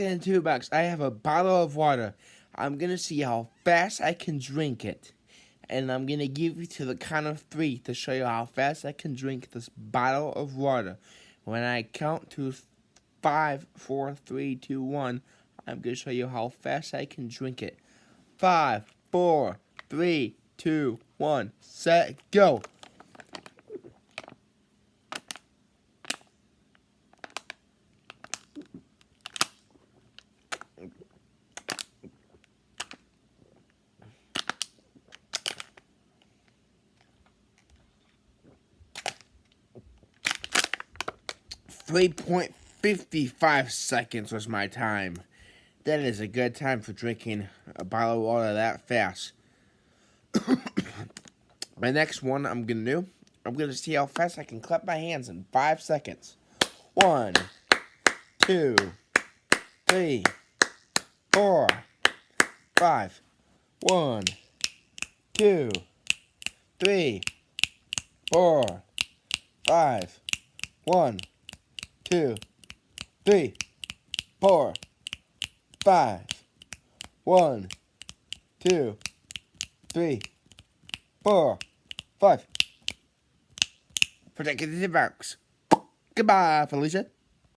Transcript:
In $2, I have a bottle of water. I'm gonna see how fast I can drink it. And I'm gonna give you to the count of 3 to show you how fast I can drink this bottle of water. When I count to 5, 4, 3, 2, 1, I'm gonna show you how fast I can drink it. 5, 4, 3, 2, 1, set, go! 3.55 seconds was my time. That is a good time for drinking a bottle of water that fast. My next one I'm going to do, I'm going to see how fast I can clap my hands in 5 seconds. 1, 2, 3, 4, 5. 1, 2, 3, 4, 5. 1, 2, 3, 4, 5. 1, 2, 3, 4, 5. Protect the box. Goodbye, Felicia.